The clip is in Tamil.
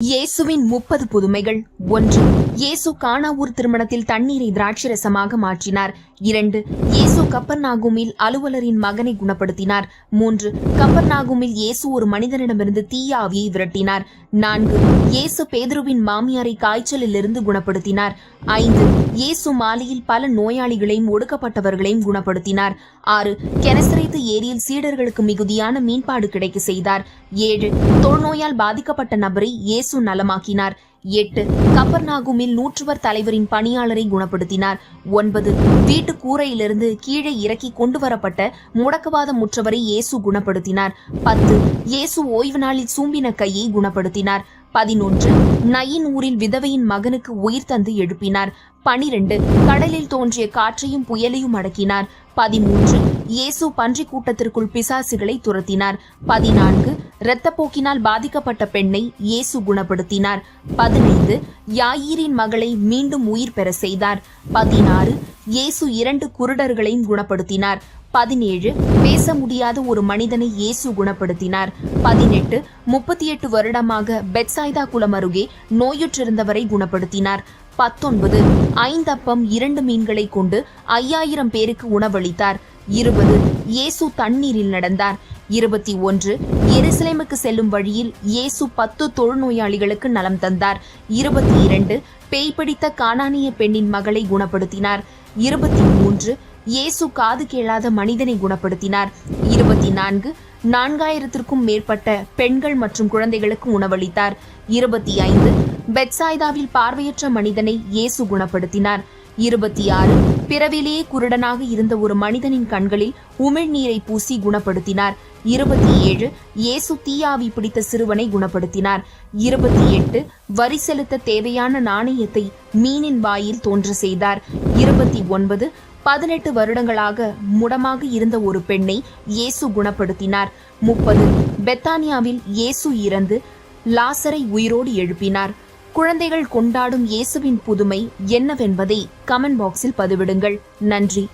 இயேசுவின் 30 புதுமைகள். 1. இயேசு கானாவூர் திருமணத்தில் தண்ணீரை திராட்சரசமாக மாற்றினார். 2. இயேசு கப்பர்நாகூமில் அலுவலரின் மகனை குணப்படுத்தினார். 3. கப்பர்நாகூமில் இயேசு ஒரு மனிதனிடமிருந்து தீய ஆவியை விரட்டினார். 4. இயேசு பேதுருவின் மாமியாரை காய்ச்சலிலிருந்து குணப்படுத்தினார். 5. இயேசு மாலையில் பல நோயாளிகளையும் ஒடுக்கப்பட்டவர்களையும் குணப்படுத்தினார். 6. கெனசரேத்து ஏரியில் சீடர்களுக்கு மிகுதியான மீன்பாடு கிடைக்க செய்தார். 7. தொழுநோயால் பாதிக்கப்பட்ட நபரை இயேசு நலமாக்கினார். 8. கப்பர்நாகூமில் 100 தலைவரின் பணியாளரை குணப்படுத்தினார். 9. வீட்டு கூரையிலிருந்து கீழே இறக்கி கொண்டு வரப்பட்ட முடக்கவாதம் முற்றவரை இயேசு குணப்படுத்தினார். 10. இயேசு ஓய்வு நாளில் சூம்பின கையை குணப்படுத்தினார். 11. நயின் ஊரில் விதவையின் மகனுக்கு உயிர் தந்து எழுப்பினார். 12. கடலில் தோன்றிய காற்றையும் புயலையும் அடக்கினார். 13. இயேசு பன்றி கூட்டத்திற்குள் பிசாசுகளை துரத்தினார். 14. இரத்தப்போக்கினால் பாதிக்கப்பட்ட பெண்ணை இயேசு குணப்படுத்தினார். 15. யாயீரின் மகளை மீண்டும் உயிர் பெற செய்தார். 16. இயேசு 2 குருடர்களையும் குணப்படுத்தினார். 17. பேச முடியாத ஒரு மனிதனை இயேசு குணப்படுத்தினார். 18. 38 வருடமாக பெத்சாய்தா குளம் அருகே நோயுற்றிருந்தவரை குணப்படுத்தினார். 19. 5 அப்பம் 2 மீன்களை கொண்டு 5000 பேருக்கு உணவளித்தார். 20. இயேசு தண்ணீரில் நடந்தார். 21. எருசலேமுக்கு செல்லும் வழியில் இயேசு 10 தொழுநோயாளிகளுக்கு நலம் தந்தார். 22. பேய் பிடித்த கானானிய பெண்ணின் மகளை குணப்படுத்தினார். 23. இயேசு காது கேளாத மனிதனை குணப்படுத்தினார். 24. 4000க்கும் மேற்பட்ட பெண்கள் மற்றும் குழந்தைகளுக்கு உணவளித்தார். 25. பெத்சாய்தாவில் பார்வையற்ற மனிதனை இயேசு குணப்படுத்தினார். 26. பிறவிலேயே குருடனாக இருந்த ஒரு மனிதனின் கண்களில் உமிழ்நீரை பூசி குணப்படுத்தினார். 27. இயேசு தீயாவி பிடித்த சிறுவனை குணப்படுத்தினார். 28. வரி செலுத்த தேவையான நாணயத்தை மீனின் வாயில் தோன்ற செய்தார். 29. 18 வருடங்களாக முடமாக இருந்த ஒரு பெண்ணை இயேசு குணப்படுத்தினார். 30. பெத்தானியாவில் இயேசு இறந்து லாசரை உயிரோடு எழுப்பினார். குழந்தைகள் கொண்டாடும் இயேசுவின் புதுமை என்னவென்பதை கமெண்ட் பாக்ஸில் பதிவிடுங்கள். நன்றி.